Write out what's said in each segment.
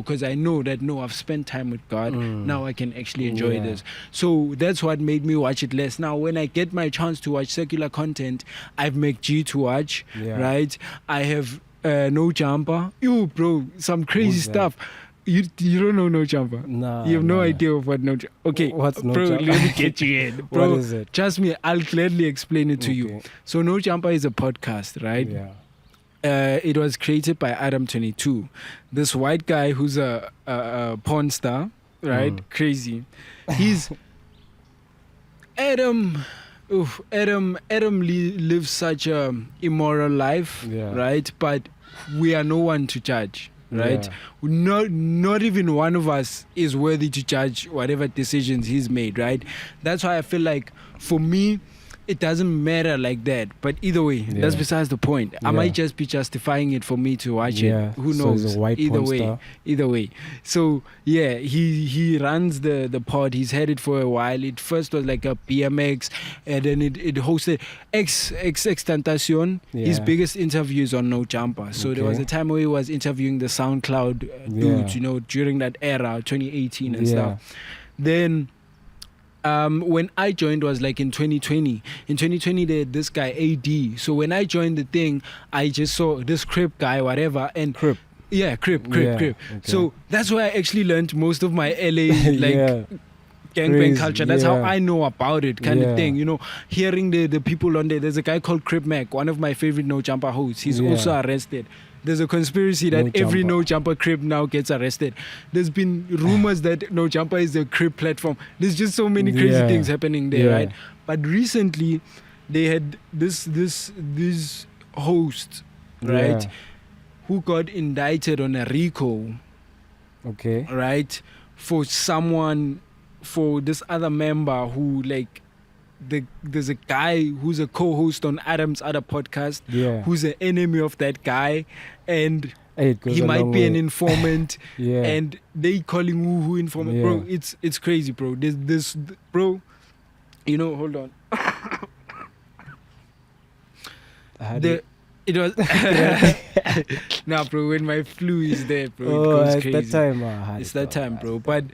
go, because I know that, no, I've spent time with God. Now I can actually enjoy this. So that's what made me watch it less. Now, when I get my chance to watch secular content, I've McG to watch, right? I have No Jumper. You, bro, some crazy stuff. You don't know No Jumper? Nah. You have no idea of what No Jumper. Okay, what's No bro, Jumper? let me get you in. Bro, What is it? Trust me, I'll gladly explain it to you. So No Jumper is a podcast, right? Yeah. It was created by Adam 22, this white guy who's a porn star, right? Crazy. He's Adam. Adam lives such a immoral life, right? But we are no one to judge, right? Not even one of us is worthy to judge whatever decisions he's made, right? That's why I feel like, for me, it doesn't matter like that. But either way, that's besides the point. I might just be justifying it for me to watch it. Who knows? So he's a white either way. So yeah, he runs the pod. He's had it for a while. It first was like a BMX, and then it hosted Tentacion. His biggest interview is on No Jumper. So there was a time where he was interviewing the SoundCloud dudes, you know, during that era, 2018 and stuff. Then when I joined was like in 2020. In 2020, they had this guy AD. So when I joined the thing, I just saw this Crip guy, whatever, and Crip. Yeah, Crip. Okay. So that's where I actually learned most of my LA gangbang culture. That's how I know about it, kind of thing. You know, hearing the people on there. There's a guy called Crip Mac, one of my favorite No Jumper hosts. He's also arrested. There's a conspiracy that every No Jumper Crip now gets arrested. There's been rumors that No Jumper is a Crip platform. There's just so many crazy things happening there, right? But recently, they had this host, right, who got indicted on a R.I.C.O. Okay. Right, for this other member who, like, there's a guy who's a co-host on Adam's other podcast who's an enemy of that guy, and he might be an informant, and they calling who informant. Bro, it's crazy, bro. This bro, you know, hold on. It was nah, bro, when my flu is there, bro, it goes crazy. It's that time. It's that time, bro. But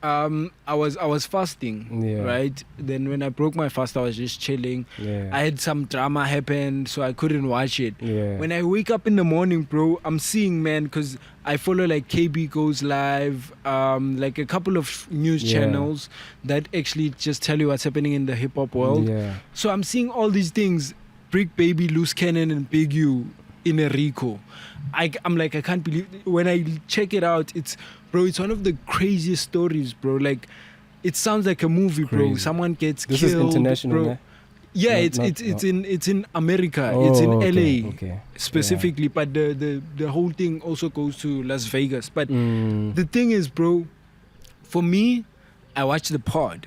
I was fasting, right? Then when I broke my fast, I was just chilling. I had some drama happen, so I couldn't watch it. When I wake up in the morning, bro, I'm seeing, man, because I follow like KB Goes Live, like a couple of news channels that actually just tell you what's happening in the hip hop world. So I'm seeing all these things: Brick Baby, Loose Cannon, and Big U in a R.I.C.O. I'm like, I can't believe. When I check it out, it's one of the craziest stories, bro. Like, it sounds like a movie, bro. Someone gets killed. This is international, bro. Yeah, it's in America. It's in LA specifically, but the whole thing also goes to Las Vegas. But the thing is, bro, for me, I watch the pod.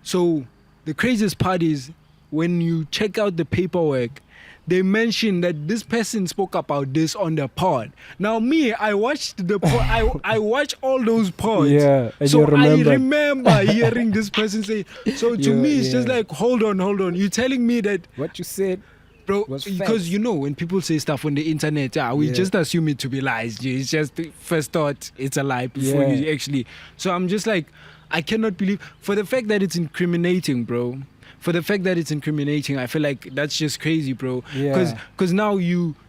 So the craziest part is when you check out the paperwork, they mentioned that this person spoke about this on the pod. Now me, I watched the pod. I watch all those pods. So I remember hearing this person say. So to me, it's just like, hold on. You're telling me that what you said, bro? Because you know, when people say stuff on the internet, we just assume it to be lies. It's just the first thought it's a lie before you actually. So I'm just like, I cannot believe, for the fact that it's incriminating, bro. For the fact that it's incriminating, I feel like that's just crazy, bro. Because now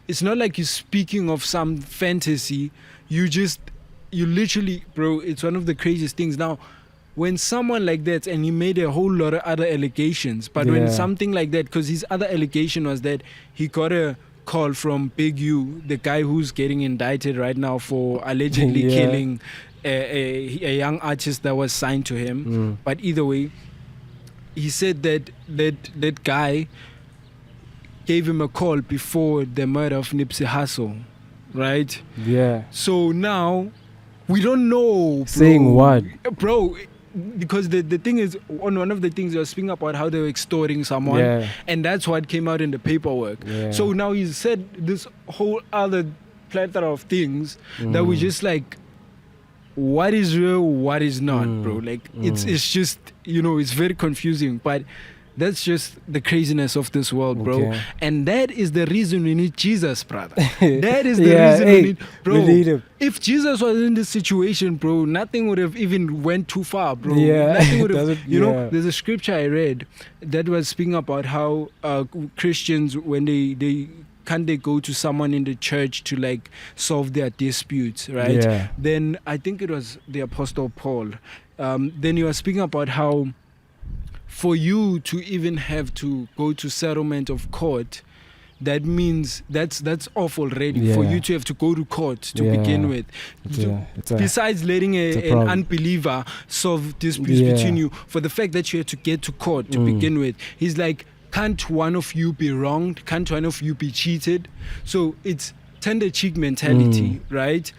it's not like you're speaking of some fantasy. You literally, bro, it's one of the craziest things. Now, when someone like that, and he made a whole lot of other allegations, but when something like that, because his other allegation was that he got a call from Big U, the guy who's getting indicted right now for allegedly killing a young artist that was signed to him. But either way, he said that guy gave him a call before the murder of Nipsey Hussle, right? So now we don't know, bro. Saying what, bro? Because the thing is, on one of the things they were speaking about how they were extorting someone, and that's what came out in the paperwork. So now he said this whole other plethora of things that we just like, what is real, what is not, bro? Like, it's just, you know, it's very confusing. But That's just the craziness of this world, bro. Okay. And that is the reason we need Jesus, brother. That is the Yeah, reason hey, we need, bro. we need him. If Jesus was in this situation, bro, nothing would have even went too far, bro. Yeah, Nothing would have, doesn't- you know, yeah. there's a scripture I read that was speaking about how Christians, when they can't they go to someone in the church to like solve their disputes, right? Yeah. Then I think it was the Apostle Paul. Then he was speaking about how for you to even have to go to settlement of court, that means that's off already. For Yeah. you to have to go to court to Yeah. begin with. It's a, Besides letting it's a an problem. unbeliever solve disputes Yeah. between you, for the fact that you had to get to court to begin with, he's like, can't one of you be wronged? Can't one of you be cheated? So it's tender cheek mentality, right?